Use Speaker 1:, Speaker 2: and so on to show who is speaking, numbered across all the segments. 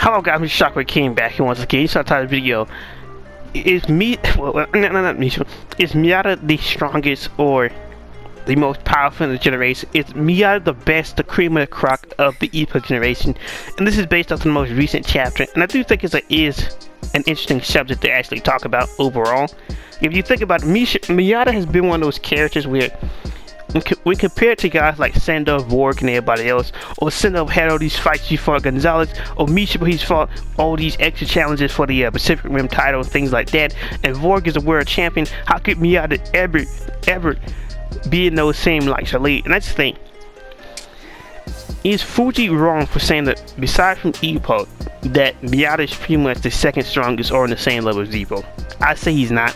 Speaker 1: Hello guys, Mr. Shockwave came back here once again. So I titled the video, is Miyata the strongest or the most powerful in the generation? Is Miyata the best, the cream of the crop of the Ippo generation? And this is based off the most recent chapter, and I do think it is an interesting subject to actually talk about overall. If you think about it, Miyata has been one of those characters where we compare it to guys like Sendo, Vork, and everybody else. Or Sendo had all these fights he fought Gonzalez, or Mishiba he's fought all these extra challenges for the Pacific Rim title, things like that. And Vork is a world champion. How could Miyata ever be in those same likes of league? And that's the thing. Is Fuji wrong for saying that besides from Ippo, that Miyata is pretty much the second strongest or in the same level as Ippo? I say he's not.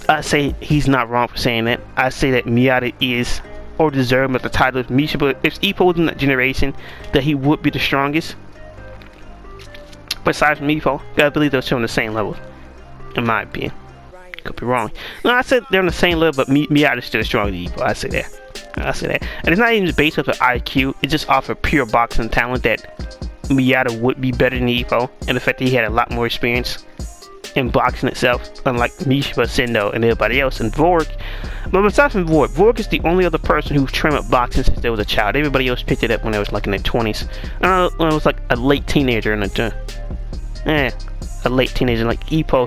Speaker 1: I say he's not wrong for saying that. I say that Miyata is or deserves the title of Mishiba. If Ippo was in that generation, that he would be the strongest. Besides from Ippo, I believe they're still on the same level, in my opinion. Could be wrong. No, I said they're on the same level, but Miyata is still stronger than Ippo. I say that. And it's not even based off of IQ. It's just off of pure boxing talent that Miyata would be better than Ippo, and the fact that he had a lot more experience in boxing itself, unlike Mishiba, Sendo, and everybody else. And Vork, but besides from Vork is the only other person who's trained up boxing since they was a child. Everybody else picked it up when they was like in their 20s. When I was like a late teenager like Ippo,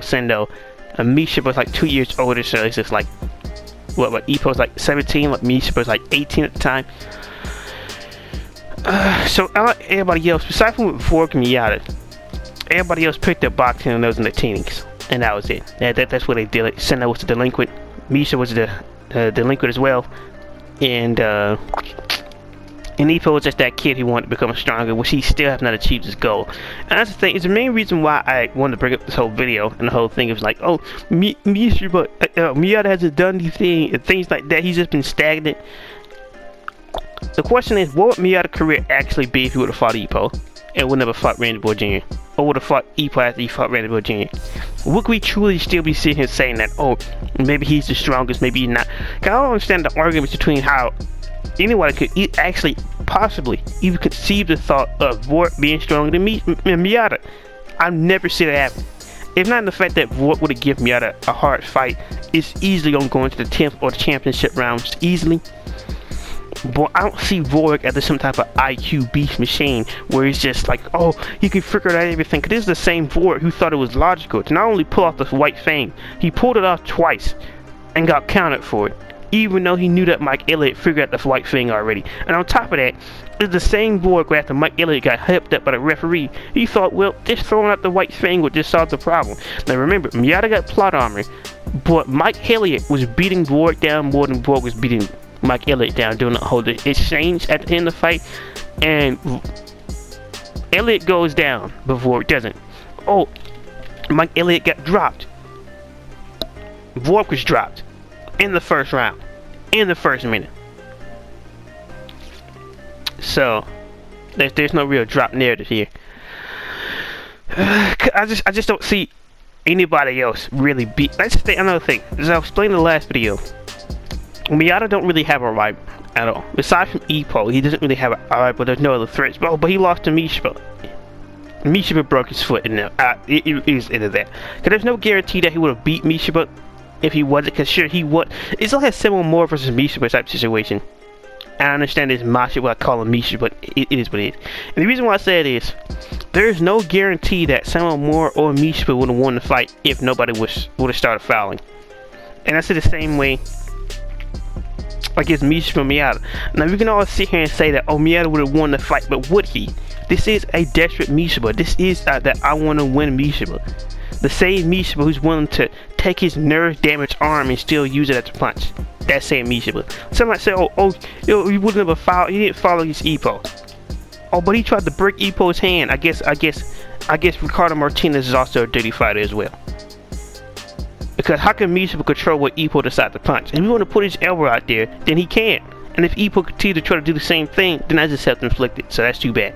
Speaker 1: Sendo, and Mishiba was like 2 years older, so it's just like what Ippo was like 17, like Mishiba was like 18 at the time. So unlike everybody else, besides from Vork and Miyata, everybody else picked up boxing when they was in their teens, and that was it. That's what they did. Sendo was the delinquent, Misha was the delinquent as well, and Ippo was just that kid who wanted to become stronger, which he still has not achieved his goal. And that's the thing. It's the main reason why I wanted to bring up this whole video, and the whole thing is like, oh, Miyata hasn't done anything, and things like that. He's just been stagnant. The question is, what would Miyata's career actually be if he would have fought Ippo and would never fought Randy Boy Jr.? Or would have fought Ippo after he fought Randy Boy Jr.? Would we truly still be sitting here saying that, oh, maybe he's the strongest, maybe he's not? Cause I don't understand the arguments between how anyone could actually possibly even conceive the thought of Vork being stronger than Miyata. I've never seen it happen. If not in the fact that Vork would have given Miyata a hard fight, it's easily going to go into the 10th or the championship rounds easily. But I don't see Vork as some type of IQ beast machine where he's just like, oh, he can figure out everything. Cause this is the same Vork who thought it was logical to not only pull off the white fang, he pulled it off twice and got counted for it, even though he knew that Mike Elliott figured out the white fang already. And on top of that, it's the same Vork where after Mike Elliott got hyped up by the referee, he thought, well, just throwing out the white fang would just solve the problem. Now remember, Miyata got plot armor, but Mike Elliott was beating Vork down more than Vork was beating Mike Elliott down, doing the whole exchange at the end of the fight, and Elliott goes down before it doesn't. Oh, Mike Elliott got dropped. Vork was dropped in the first round, in the first minute. So there's no real drop narrative here. I just don't see anybody else really beat. That's another thing. As I explained in the last video, Miyata don't really have a rival at all. Aside from Ippo, he doesn't really have a rival. There's no other threats. But he lost to Mishiba. Mishiba broke his foot in there. It was into that. Cause there's no guarantee that he would have beat Mishiba if he wasn't. Cause sure he would. It's like a Samuel Moore versus Mishiba type situation. I understand it's Masha what I call him Mishiba, but it is what it is. And the reason why I say it is, there's no guarantee that Samuel Moore or Mishiba would have won the fight if nobody would have started fouling. And I say the same way against Mishiba and Miyata. Now we can all sit here and say that, oh, Miyata would have won the fight, but would he? This is a desperate Mishiba. This is that I want to win Mishiba. The same Mishiba who's willing to take his nerve damaged arm and still use it as a punch. That same Mishiba. Some might say, oh, he would never follow. He didn't follow his Ippo. Oh, but he tried to break Ippo's hand. I guess Ricardo Martinez is also a dirty fighter as well. Because how can Mishiba control what Ippo decides to punch? If he want to put his elbow out there, then he can. And if Ippo continues to try to do the same thing, then that's just self-inflicted. So that's too bad.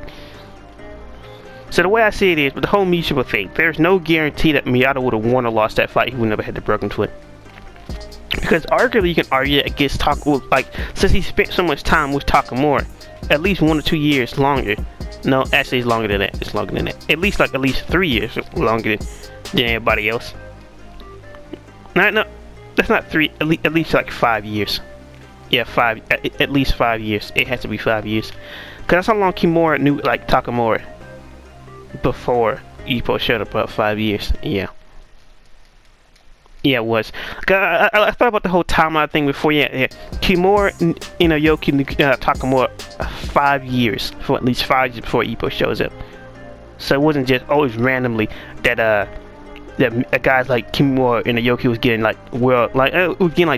Speaker 1: So the way I see it is, with the whole Mishiba thing, there's no guarantee that Miyata would have won or lost that fight. He would never had the broken foot. Because arguably you can argue against since he spent so much time with Takamura, at least 1 or 2 years longer, No, actually, it's longer than that. It's longer than that. At least 3 years longer than everybody else. No, that's not 3. At least like 5 years. Yeah, 5. At least 5 years. It has to be 5 years. Cause that's how long Kimura knew like Takamura before Ippo showed up. About 5 years. Yeah. Yeah, it was. I thought about the whole timeline thing before. Yeah. Kimura, Yoki knew Takamura 5 years, for at least 5 years before Ippo shows up. So it wasn't just always randomly that guys like Kimura and Yoki was getting like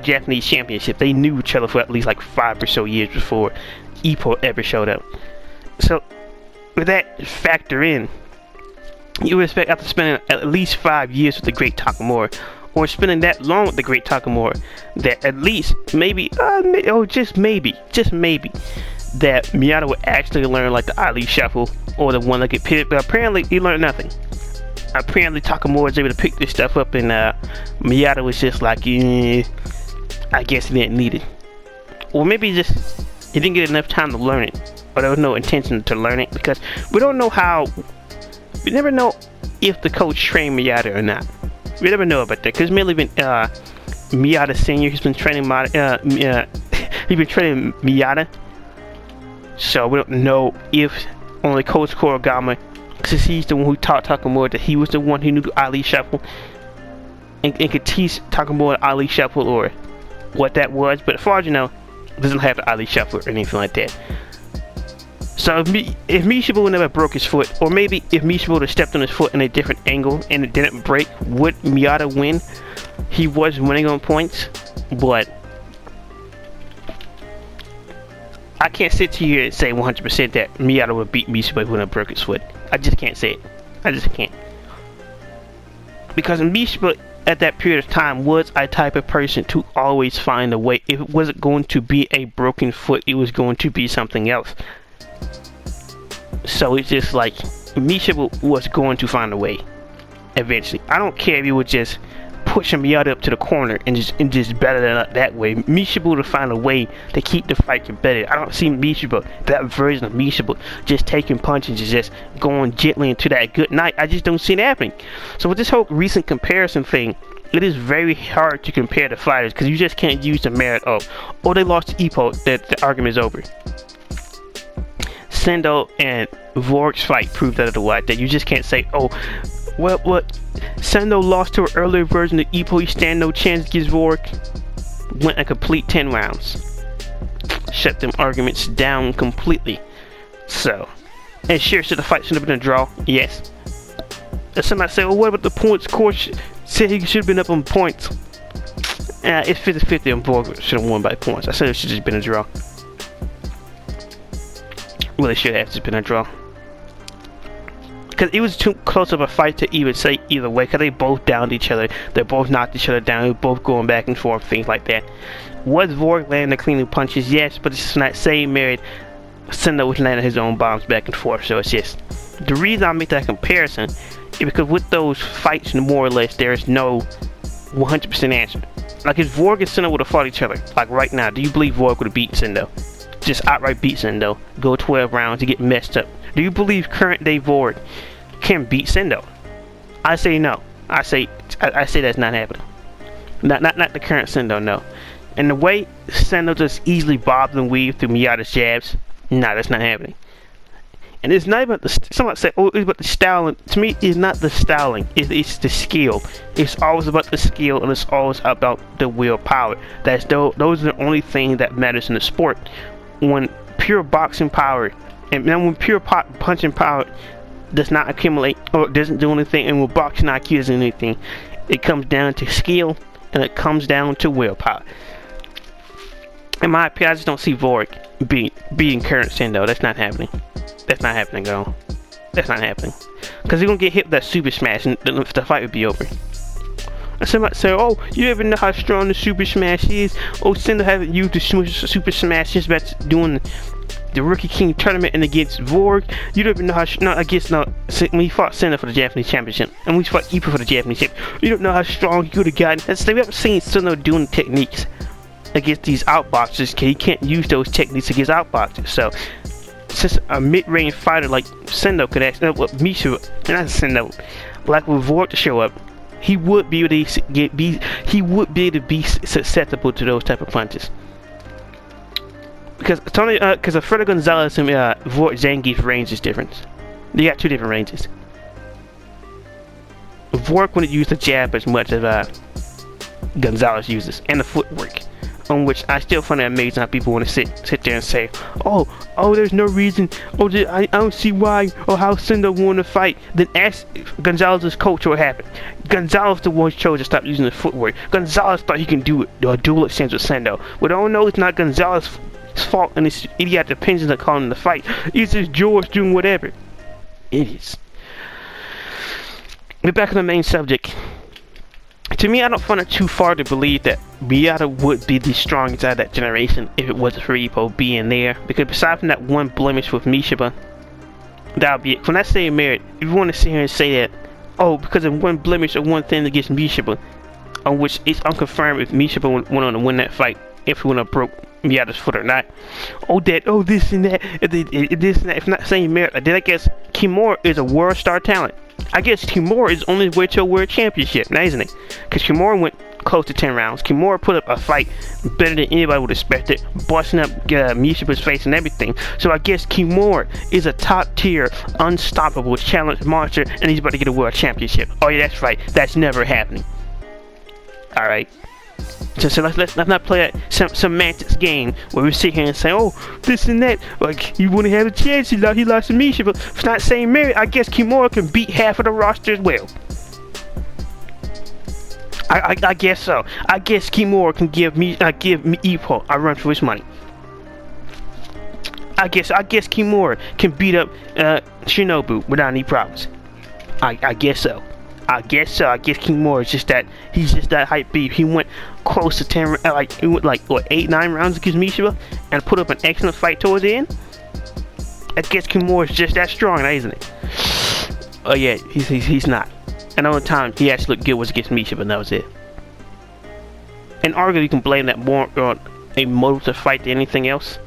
Speaker 1: Japanese championship. They knew each other for at least like 5 or so years before Ippo ever showed up. So with that factor in, you would expect after spending at least 5 years with the great Takamura, or spending that long with the great Takamura, that at least maybe, just maybe, that Miyata would actually learn like the Ali Shuffle or the one that get pitted. But apparently he learned nothing. Apparently Takamura was able to pick this stuff up, and Miyata was just like, I guess he didn't need it. Or maybe he didn't get enough time to learn it, or there was no intention to learn it, because we never know if the coach trained Miyata or not. We never know about that, because mainly been Miyata Senior. He's been training Miyata, so we don't know if only Coach Kurogama, since he's the one who taught Takamura, that he was the one who knew the Ali Shuffle and could teach Takamura the Ali Shuffle, or what that was. But as far as you know, it doesn't have the Ali Shuffle or anything like that. So if Mishibu never broke his foot, or maybe if Mishibu had stepped on his foot in a different angle and it didn't break, would Miyata win? He was winning on points, but I can't sit here and say 100% that Miyata would beat Mishibu when he broke his foot. I just can't say it. I just can't. Because Mishibu at that period of time was a type of person to always find a way. If it wasn't going to be a broken foot, it was going to be something else. So it's just like Mishibu was going to find a way eventually. I don't care if he would just push Miyata up to the corner and just battle that way. Mishibu to find a way to keep the fight competitive. I don't see Mishibu, that version of Mishibu, just taking punches and just going gently into that good night. I just don't see it happening. So with this whole recent comparison thing, it is very hard to compare the fighters, because you just can't use the merit of, oh, they lost to Ippo, that the argument is over. Sendo and Vork's fight proved that otherwise. That you just can't say, oh, well, what? Sendo lost to an earlier version of Ippo, he stand no chance against Vork. Went a complete 10 rounds. Shut them arguments down completely. So, and sure, should the fight should have been a draw? Yes. And somebody say, well, what about the points? Coach said he should have been up on points. It's 50-50 on Vork should have won by points. I said it should have just been a draw. Well, it should have just been a draw. Because it was too close of a fight to even say either way. Because they both downed each other. They both knocked each other down. They were both going back and forth, things like that. Was Vork landing the cleaning punches? Yes, but it's not same merit. Sendo was landing his own bombs back and forth. So it's just, the reason I make that comparison is because with those fights, more or less, there is no 100% answer. Like if Vork and Sendo would have fought each other, like right now, do you believe Vork would have beaten Sendo? Just outright beat Sendo, go 12 rounds to get messed up. Do you believe current day Vork can beat Sendo? I say no. I say that's not happening. Not the current Sendo, no. And the way Sendo just easily bobs and weaves through Miyata's jabs, nah, that's not happening. And it's not about the, somebody say, oh, it's about the styling. To me, it's not the styling, it's the skill. It's always about the skill, and it's always about the willpower. Those are the only things that matters in the sport. When pure boxing power, and then when pure punching power does not accumulate or doesn't do anything, and when boxing IQ isn't anything, it comes down to skill, and it comes down to willpower. In my opinion, I just don't see Vork beating current Sendo. That's not happening. That's not happening, girl. That's not happening. Because he's gonna get hit with that super smash, and the fight would be over. And somebody say, oh, you ever know how strong the super smash is? Oh, Sendo haven't used the super smash since about doing the Rookie King tournament and against Vork. You don't even know how when he fought Sendo for the Japanese championship, and we fought Ippo for the Japanese championship, you don't know how strong he could have gotten. That's, we haven't seen Sendo doing techniques against these outboxers, because he can't use those techniques against outboxers. So since a mid-range fighter like Sendo could actually, Misha, not Sendo, like with Vork to show up, he would be able to be susceptible to those type of punches. Because Tony, because Alfredo Gonzalez and Vork Zangief's range is different. They got two different ranges. Vork wouldn't use the jab as much as Gonzalez uses, and the footwork, on which I still find it amazing how people want to sit there and say, oh, there's no reason, I don't see why, or how Sendo won the fight. Then ask Gonzalez's coach what happened. Gonzalez the one chose to stop using the footwork. Gonzalez thought he can do a dual exchange with Sendo. We don't know it's not Gonzalez's fault, and it's idiotic opinions that calling the fight. It's just George doing whatever. Idiots. We're back on the main subject. To me, I don't find it too far to believe that Miyata would be the strongest out of that generation if it wasn't for Ippo being there. Because aside from that one blemish with Mishiba, that would be it. When I say merit, if you want to sit here and say that, oh, because of one blemish or one thing against Mishiba, on which it's unconfirmed if Mishiba went on to win that fight, if he would have broke Miyata's foot or not. This and that, this and that. If not saying merit, then I guess Kimura is a world star talent. I guess Kimura is on his way to a world championship now, isn't it? Because Kimura went close to 10 rounds. Kimura put up a fight better than anybody would expect it, busting up Mishiba's face and everything. So I guess Kimura is a top tier, unstoppable challenge monster, and he's about to get a world championship. Oh yeah, that's right. That's never happening. All right. So let's not play that semantics game where we sit here and say, oh, this and that, like he wouldn't have a chance. He lost to Misha, but for not saying merit, I guess Kimura can beat half of the roster as well. I guess so. I guess Kimura can give me Ippo a run for his money. I guess Kimura can beat up Shinobu without any problems. I guess so. I guess Kimura is just that, he's just that hype beef. He went close to 10, he went like, what, 8-9 rounds against Mishiba and put up an excellent fight towards the end. I guess Kimura is just that strong, isn't it? Oh yeah, he's not. And the only time he actually looked good was against Mishiba, and that was it. And arguably you can blame that more on a motive to fight than anything else.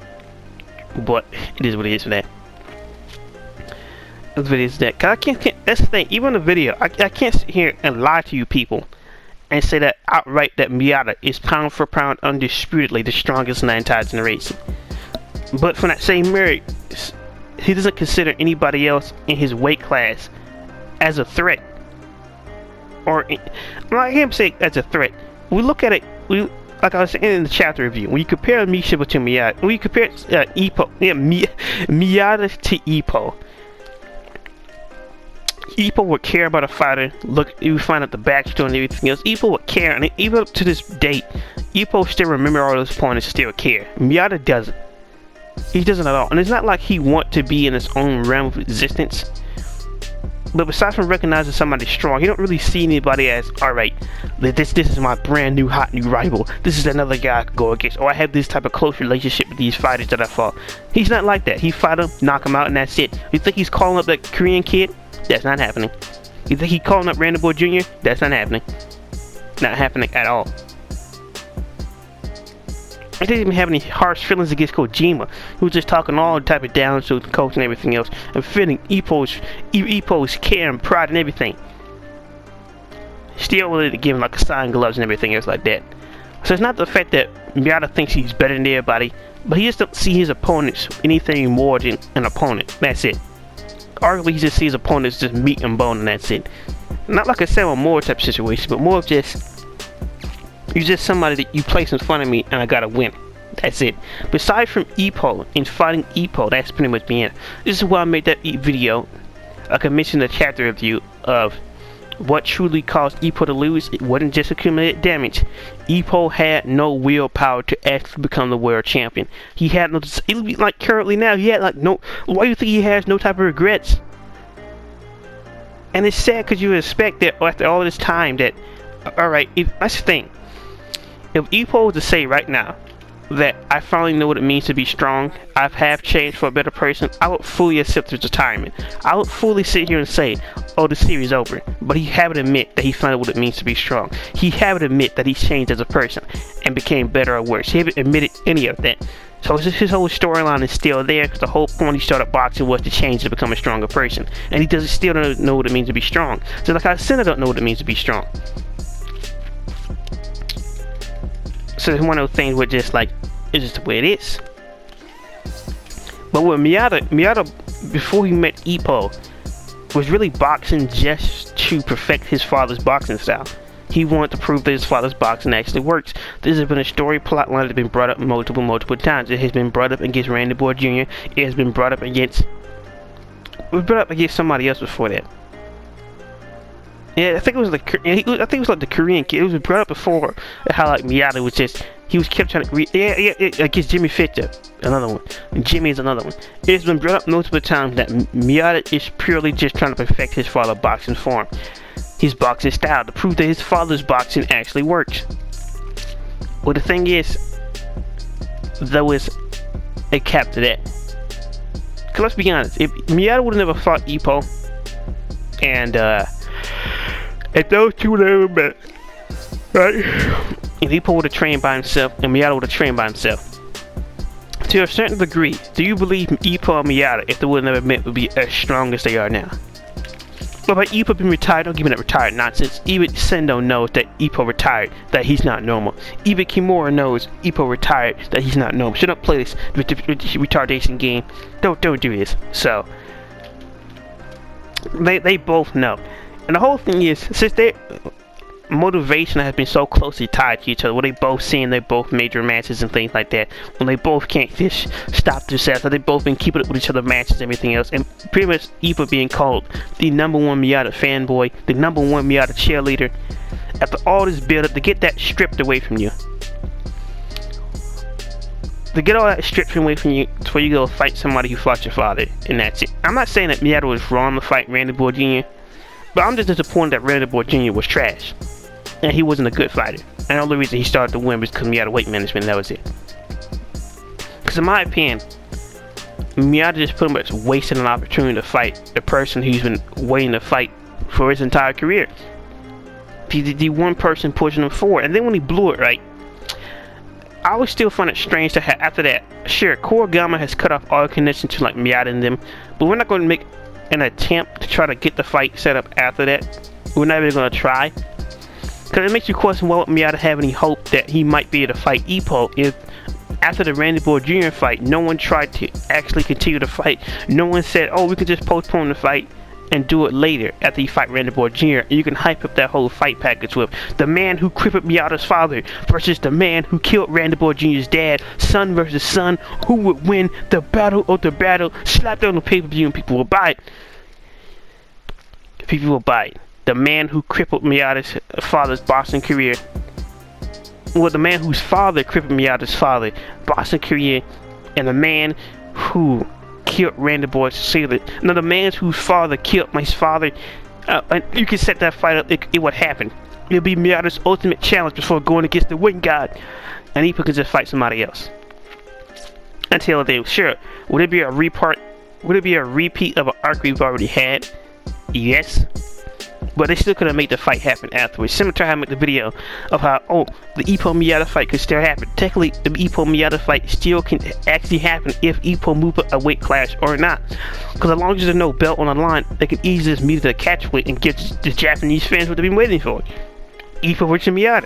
Speaker 1: But it is what it is for that. Videos that, cause I can't, that's the thing, even in the video, I can't sit here and lie to you people and say that outright that Miyata is pound for pound undisputedly the strongest in the entire generation. But for that same merit, he doesn't consider anybody else in his weight class as a threat. Or, I can't say as a threat. We look at it, like I was saying in the chapter review, when you compare Mishiba to Miyata, when you compare Ippo, Miyata to Ippo, Ippo would care about a fighter. Look, you find out the backstory and everything else. Ippo would care, and even up to this date, Ippo still remember all those points and still care. Miyata doesn't. He doesn't at all. And it's not like he want to be in his own realm of existence. But besides from recognizing somebody strong, he don't really see anybody as, alright, this is my brand new hot new rival. This is another guy I could go against. Or I have this type of close relationship with these fighters that I fought. He's not like that. He fight him, knock him out, and that's it. You think he's calling up that Korean kid? That's not happening. You think he calling up Randy Boy Jr.? That's not happening. Not happening at all. I didn't even have any harsh feelings against Kojima, who was just talking all type of down to the coach and everything else, and feeling Ippo's care and pride and everything. Still willing to give him like a sign gloves and everything else like that. So it's not the fact that Miyata thinks he's better than everybody, but he just don't see his opponents anything more than an opponent. That's it. Arguably, he just sees opponents just meat and bone, and that's it. Not like a Samuel Moore type of situation, but more of just, you're just somebody that you place in front of me, and I gotta win. That's it. Besides from Ippo, and fighting Ippo, that's pretty much me. This is why I made that video. I could mention the chapter review of what truly caused Ippo to lose. It wasn't just accumulated damage. Ippo had no willpower to actually become the world champion. He had no, like currently now, he had like no, why do you think he has no type of regrets? And it's sad because you expect that after all this time that, alright, that's the thing. If Ippo was to say right now, that I finally know what it means to be strong. I have changed for a better person. I would fully accept his retirement. I would fully sit here and say, oh, the series is over. But he haven't admit that he found out what it means to be strong. He haven't admit that he's changed as a person and became better or worse. He haven't admitted any of that. So his whole storyline is still there, because the whole point he started boxing was to change to become a stronger person. And he doesn't still don't know what it means to be strong. So like I said, I don't know what it means to be strong. So it's one of those things where just like, it's just the way it is. But with Miyata, before he met Ippo, was really boxing just to perfect his father's boxing style. He wanted to prove that his father's boxing actually works. This has been a story plot line that's been brought up multiple times. It has been brought up against Randy Boy Jr. It has been brought up against... It was brought up against somebody else before that. Yeah, I think it was like the Korean kid. It was brought up before how like Miyata was just... He was kept trying to... against Jimmy Fisher. Another one. And Jimmy is another one. It's been brought up multiple times that Miyata is purely just trying to perfect his father's boxing form. His boxing style, to prove that his father's boxing actually works. Well, the thing is, there was a cap to that. Cause let's be honest, if Miyata would have never fought Ippo, and if those two would have never met, right? If Ippo would have trained by himself and Miyata would have trained by himself, to a certain degree, do you believe Ippo and Miyata, if they would have never met, would be as strong as they are now? But by Ippo being retired, don't give me that retired nonsense. Even Sendo knows that Ippo retired, that he's not normal. Even Kimura knows Ippo retired, that he's not normal. Should not play this retardation game. Don't do this. So they both know. And the whole thing is, since their motivation has been so closely tied to each other, where they both seeing their both major matches and things like that, when they both can't just stop themselves, so they both been keeping up with each other matches and everything else, and pretty much Ippo being called the #1 Miyata fanboy, the #1 Miyata cheerleader. After all this build up, to get that stripped away from you, to get all that stripped away from you before you go fight somebody who fought your father, and that's it. I'm not saying that Miyata was wrong to fight Randy Boy Jr., but I'm just disappointed that Randy Boy Jr. was trash. And he wasn't a good fighter. And the only reason he started to win was because Miyata weight management, that was it. Because in my opinion, Miyata just pretty much wasted an opportunity to fight the person who's been waiting to fight for his entire career. The one person pushing him forward. And then when he blew it, right, I always still find it strange to have, after that, sure, Korigama has cut off all connection to like Miyata and them, but we're not going to make an attempt to try to get the fight set up after that. We're not even going to try. Because it makes you question, why would Miyata have any hope that he might be able to fight Ippo if after the Randy Boy Jr. fight, no one tried to actually continue the fight. No one said, oh, we can just postpone the fight and do it later after you fight Randy Boy Jr. And you can hype up that whole fight package with the man who crippled Miyata's father versus the man who killed Randy Boy Jr.'s dad, son versus son, who would win the battle of the battle, slapped on the pay-per-view, and people will buy it. People will buy it. The man who crippled Miyata's father's boxing career. Well, the man whose father crippled Miyata's father boxing career, and the man who killed Randy Boy Sailor. Now, the man whose father killed my father. And you can set that fight up. It would happen. It'll be Miyata's ultimate challenge before going against the Wind God, and Ippo can just fight somebody else. Until then, sure. Would it be a repeat of an arc we've already had? Yes. But they still could have made the fight happen afterwards. Similar to how I made the video of how, oh, the Ippo Miyata fight could still happen. Technically, the Ippo Miyata fight still can actually happen if Ippo move up a weight class or not. Because as long as there's no belt on the line, they can easily just meet at a catch weight and get the Japanese fans what they've been waiting for. Ippo versus Miyata.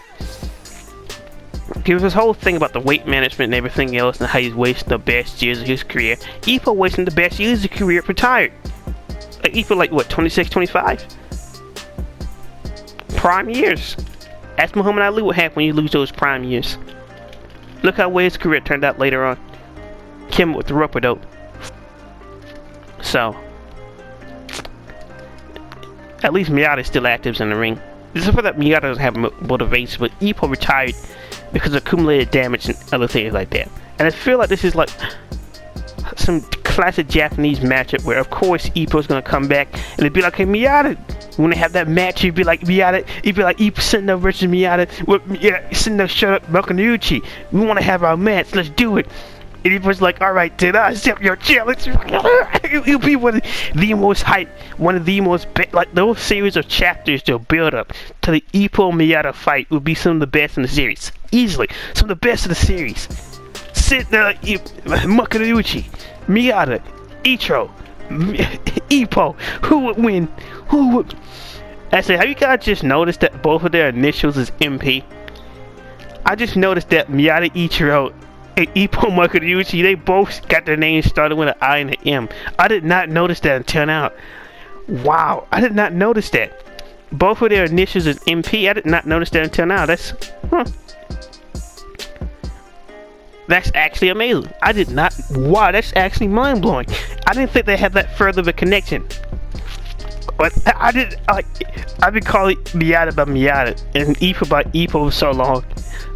Speaker 1: Because this whole thing about the weight management and everything else and how he's wasting the best years of his career. Ippo wasting the best years of his career retired. Like Ippo, like what, 26, 25? Prime years. Ask Muhammad Ali what happened when you lose those prime years. Look how well his career turned out later on. Kim with the rope though. So, at least Miyata is still active in the ring. This is for that Miyata doesn't have motivation, but Ippo retired because of accumulated damage and other things like that. And I feel like this is like some classic Japanese matchup where, of course, Ippo's gonna come back and it'd be like, hey, Miyata. When they have that match, you'd be like, Miyata, it'd be like Ippo Sendo versus Miyata. Well, yeah, Sendo, shut up, Makunouchi. We want to have our match. Let's do it. And Ippo's like, all right, did I accept your challenge? It'll be one of the most hype, one of the most, like, those series of chapters to build up to the Ippo Miyata fight would be some of the best in the series. Easily. Some of the best of the series. Makunouchi, Miyata, Ichiro, Ippo. Who would win? Who would... Actually, have you guys just noticed that both of their initials is MP? I just noticed that Miyata, Ichiro, and Ippo Makunouchi, they both got their names started with an I and an M. I did not notice that until now. Wow, I did not notice that. Both of their initials is MP. I did not notice that until now. That's... That's actually amazing. I did not... Wow, that's actually mind-blowing. I didn't think they had that further of a connection. But I did... I've been calling Miyata by Miyata and Ippo by Ippo for so long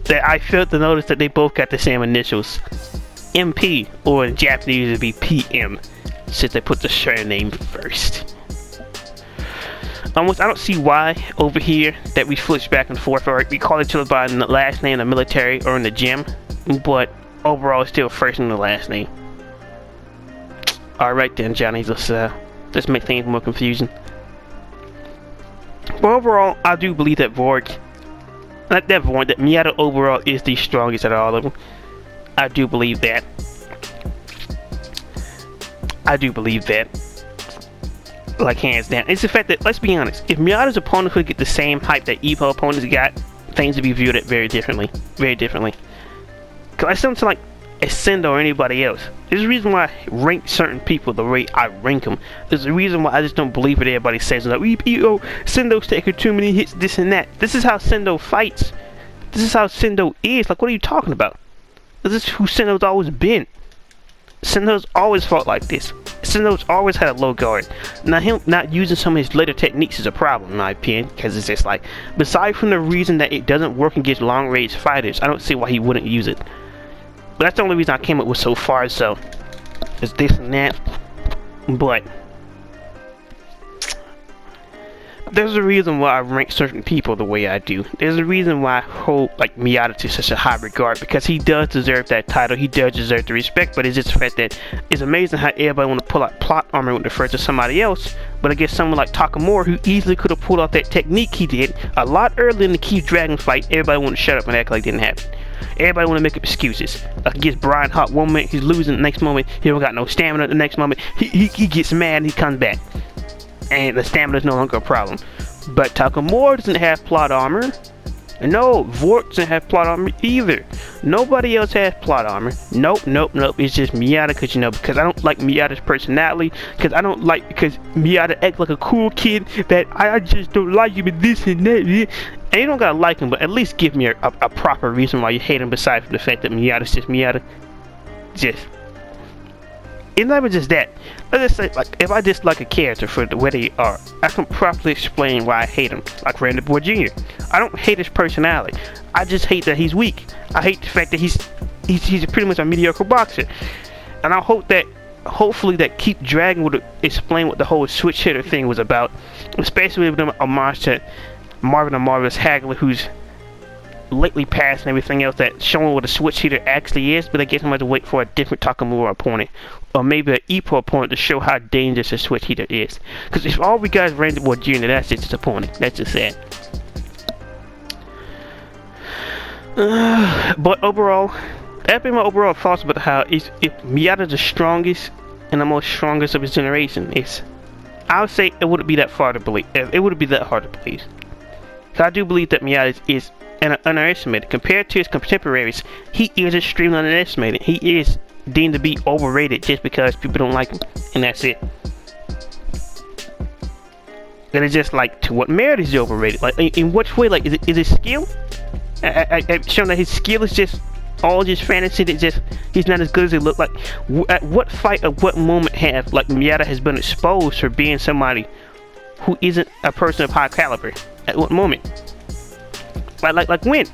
Speaker 1: that I failed to notice that they both got the same initials. MP, or in Japanese it would be PM, since they put the surname first. I don't see why over here that we switch back and forth, or we call each other by the last name in the military or in the gym, but overall it's still first and the last name. Alright then, Johnny, let's make things more confusing. But overall, I do believe that that Miyata overall is the strongest out of all of them. I do believe that. Like, hands down. It's the fact that, let's be honest, if Miyata's opponent could get the same hype that Ippo opponents got, things would be viewed at very differently. Because I something like a Sendo or anybody else. There's a reason why I rank certain people the way I rank them. There's a reason why I just don't believe what everybody says. Like, Sendo's taking too many hits, this and that. This is how Sendo fights. This is how Sendo is. Like, what are you talking about? This is who Sendo's always been. Sendo's always fought like this. Sendo's always had a low guard. Now, him not using some of his later techniques is a problem, in my opinion, because it's just like, besides from the reason that it doesn't work against long-range fighters, I don't see why he wouldn't use it. But that's the only reason I came up with so far, so it's this and that. But there's a reason why I rank certain people the way I do. There's a reason why I hold like Miyata to such a high regard, because he does deserve that title. He does deserve the respect, but it's just the fact that it's amazing how everybody want to pull out plot armor when referred to somebody else. But I guess someone like Takamura, who easily could have pulled out that technique he did a lot earlier in the Keith Dragon fight, everybody want to shut up and act like it didn't happen. Everybody want to make up excuses. Like, against Brian Hart, one moment he's losing, the next moment he don't got no stamina, the next moment he gets mad and he comes back. And the stamina is no longer a problem. But Takamura doesn't have plot armor. No, Vort doesn't have plot armor either. Nobody else has plot armor. Nope. It's just Miyata, because I don't like Miyata's personality. Because Miyata acts like a cool kid that I just don't like him and this and that. And you don't gotta like him, but at least give me a proper reason why you hate him, besides from the fact that Miyata's just Miyata. It's not even just that. Let's just say, like, if I dislike a character for the way they are, I can properly explain why I hate him. Like Randy Boy Jr. I don't hate his personality. I just hate that he's weak. I hate the fact that he's pretty much a mediocre boxer. And I hope that, hopefully, that Keep Dragon would explain what the whole switch hitter thing was about. Especially with them homage to Marvin the Marvelous Hagler, who's lately passed and everything else, that showing what a switch hitter actually is. But I guess I'm going to wait for a different Takamura opponent, or maybe an Ippo opponent, to show how dangerous a switch hitter is. Because if all we got is Randy Boy Jr., that's just disappointing. That's just sad. But overall, that's been my overall thoughts about how if Miyata's the strongest and the most strongest of his generation, I would say it wouldn't be that far to believe. It wouldn't be that hard to believe. So I do believe that Miyata is underestimated. Compared to his contemporaries, he is extremely underestimated. He is deemed to be overrated just because people don't like him, and that's it. And it's just like, to what merit is he overrated? Like, in which way? Like, is it skill? I've shown that his skill is just all just fantasy. That he's not as good as he looked like. At what fight, at what moment have like Miyata has been exposed for being somebody who isn't a person of high caliber? At what moment? Like when?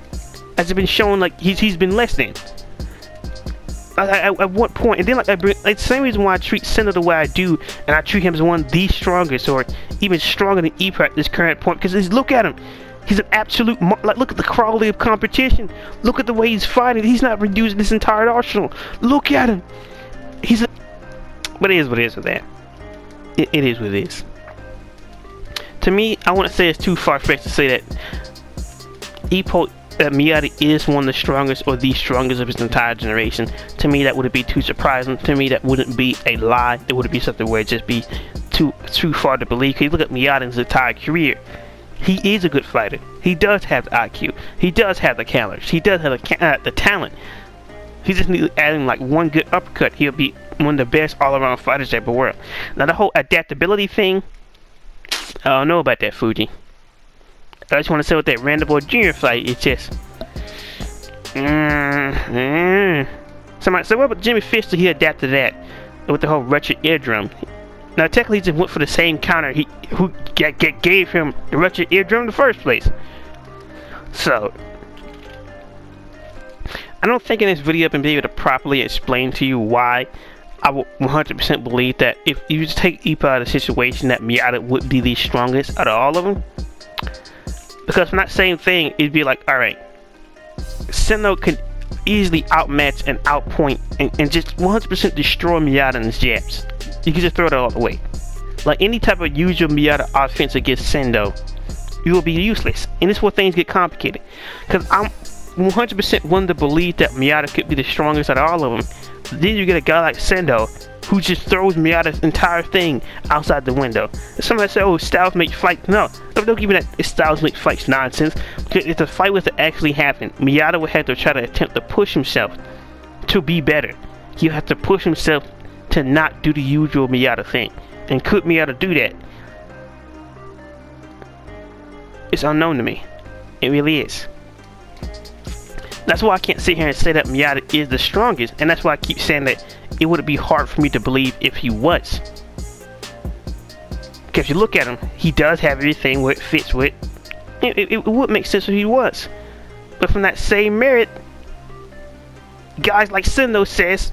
Speaker 1: Has it been shown like he's been less than? At what point? And then like the same reason why I treat Sendo the way I do, and I treat him as one of the strongest, or even stronger than Ippo at this current point, because look at him. He's an absolute like, look at the quality of competition. Look at the way he's fighting. He's not reducing this entire arsenal. Look at him. But it is what it is with that. It is what it is. To me, I want to say it's too far-fetched to say that Ippo, Miyata is one of the strongest or the strongest of his entire generation. To me, that wouldn't be too surprising. To me, that wouldn't be a lie. It wouldn't be something where it just be too far to believe. Because you look at Miyata's entire career, he is a good fighter. He does have the IQ. He does have the counters. He does have the talent. He just needs adding like one good uppercut. He'll be one of the best all-around fighters ever world. Now the whole adaptability thing, I don't know about that, Fuji. I just want to say with that Random Boy Jr. fight, it's just somebody said, what about Jimmy Fisher? He adapted that with the whole wretched eardrum. Now technically he just went for the same counter who gave him the wretched eardrum in the first place. So I don't think in this video I've been able to properly explain to you why I will 100% believe that if you just take Ippo out of the situation, that Miyata would be the strongest out of all of them. Because from that same thing, it'd be like, alright, Sendo can easily outmatch and outpoint and just 100% destroy Miyata in his jabs. You can just throw it all away. Like any type of usual Miyata offense against Sendo, you will be useless. And this is where things get complicated. Because I'm 100% willing to believe that Miyata could be the strongest out of all of them. Then you get a guy like Sendo, who just throws Miyata's entire thing outside the window. Somebody say, oh, styles make fights. No, don't give me that styles make fights nonsense. Because if the fight was to actually happen, Miyata would have to try to attempt to push himself to be better. He'll have to push himself to not do the usual Miyata thing. And could Miyata do that? It's unknown to me. It really is. That's why I can't sit here and say that Miyata is the strongest, and that's why I keep saying that it would be hard for me to believe if he was. Because if you look at him, he does have everything where it fits with. It would make sense if he was. But from that same merit, guys like Sendo says,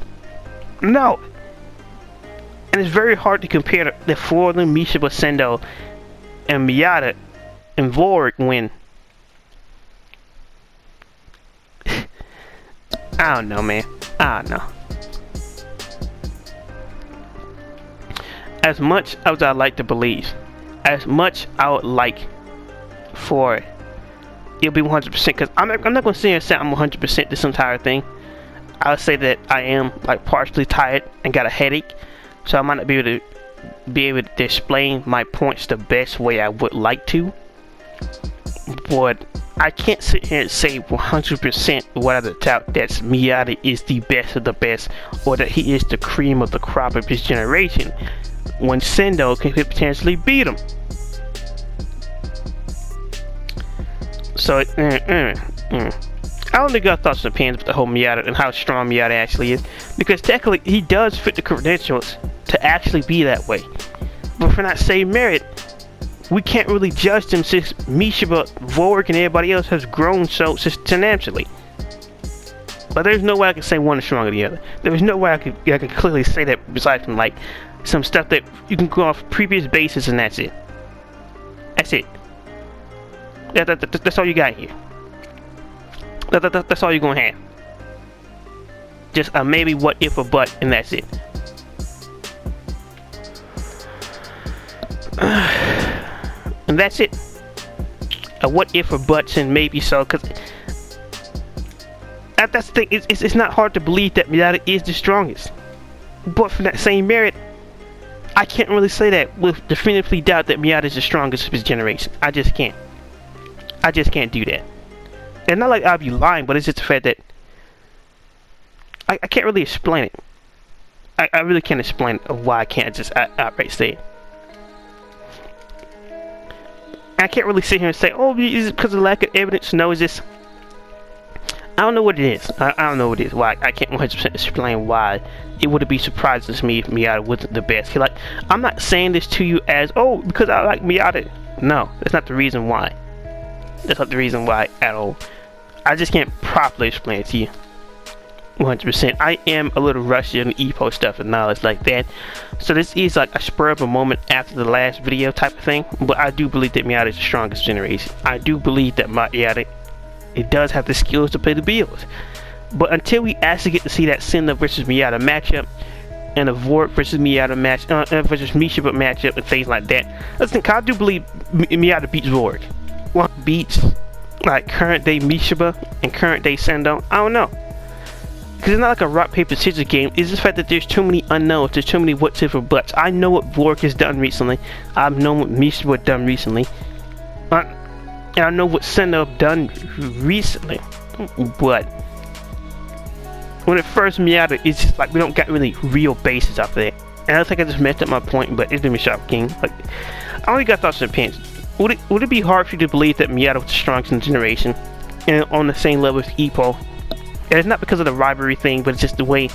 Speaker 1: no. And it's very hard to compare the four-limb Mishima Sendo and Miyata and Vorik when I don't know, man. I don't know. As much as I like to believe, as much I would like for it'll be 100%, because I'm not going to sit here and say I'm 100% this entire thing. I'll say that I am like partially tired and got a headache, so I might not be able to explain my points the best way I would like to. But I can't sit here and say 100% without a doubt that Miyata is the best of the best, or that he is the cream of the crop of his generation, when Sendo can potentially beat him. So, I only got thoughts and opinions with the whole Miyata and how strong Miyata actually is, because technically he does fit the credentials to actually be that way. But for that same merit, we can't really judge them since Mishima, Vorik, and everybody else has grown so substantially. But there's no way I can say one is stronger than the other. There's no way I could clearly say that besides from like some stuff that you can go off previous basis and that's it. That's it. That's all you got here. That's all you're gonna have. Just a maybe, what if, or but, and that's it. And that's it. A what if or buts and maybe so, because that's the thing. It's not hard to believe that Miyata is the strongest. But for that same merit, I can't really say that with definitively doubt that Miyata is the strongest of his generation. I just can't. I just can't do that. And not like I'll be lying, but it's just the fact that I can't really explain it. I really can't explain why I can't just outright say it. I can't really sit here and say, oh, is it because of lack of evidence? No, is this? I don't know what it is. I don't know what it is. Why I can't 100% explain why it would be surprising to me if Miyata wasn't the best. Like, I'm not saying this to you as, oh, because I like Miyata. No, that's not the reason why. That's not the reason why at all. I just can't properly explain it to you. 100%. I am a little rusty on the Ippo stuff and knowledge like that. So this is like a spur of a moment after the last video type of thing. But I do believe that Miyata is the strongest generation. I do believe that Miyata, it does have the skills to pay the bills. But until we actually get to see that Senna versus Miyata matchup, and a Vork versus Miyata match, versus Mishima matchup and things like that, listen, I do believe Miyata beats Vork. Well, beats like current day Mishima and current day Sendo. I don't know. Because it's not like a rock, paper, scissors game. It's just the fact that there's too many unknowns. There's too many what's if or buts. I know what Vork has done recently. I've known what Mishima done recently. And I know what Sendo have done recently. But when it first Miyata, it's just like we don't got really real bases out there. And I think I just messed up my point, but it's gonna be shocking. Like, I only got thoughts and opinions. Would it be hard for you to believe that Miyata was the strongest in the generation and on the same level as Ippo? And it's not because of the rivalry thing, but it's just the way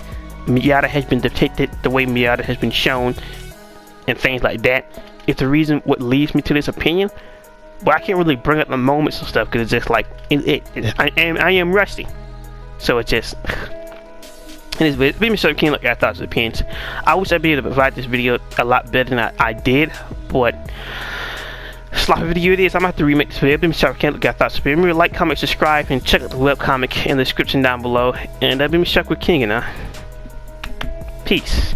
Speaker 1: Miyata has been depicted, the way Miyata has been shown, and things like that. It's the reason what leads me to this opinion. But I can't really bring up the moments and stuff because it's just like I am rusty. So it's just it's been so keen like I thought it opinions. I wish I'd be able to provide this video a lot better than I did, but sloppy video it is. I'm gonna have to remake this video. I've been Mr. Can't look at thoughts. Remember, like, comment, subscribe, and check out the webcomic in the description down below. And I've been Mr. King, and peace.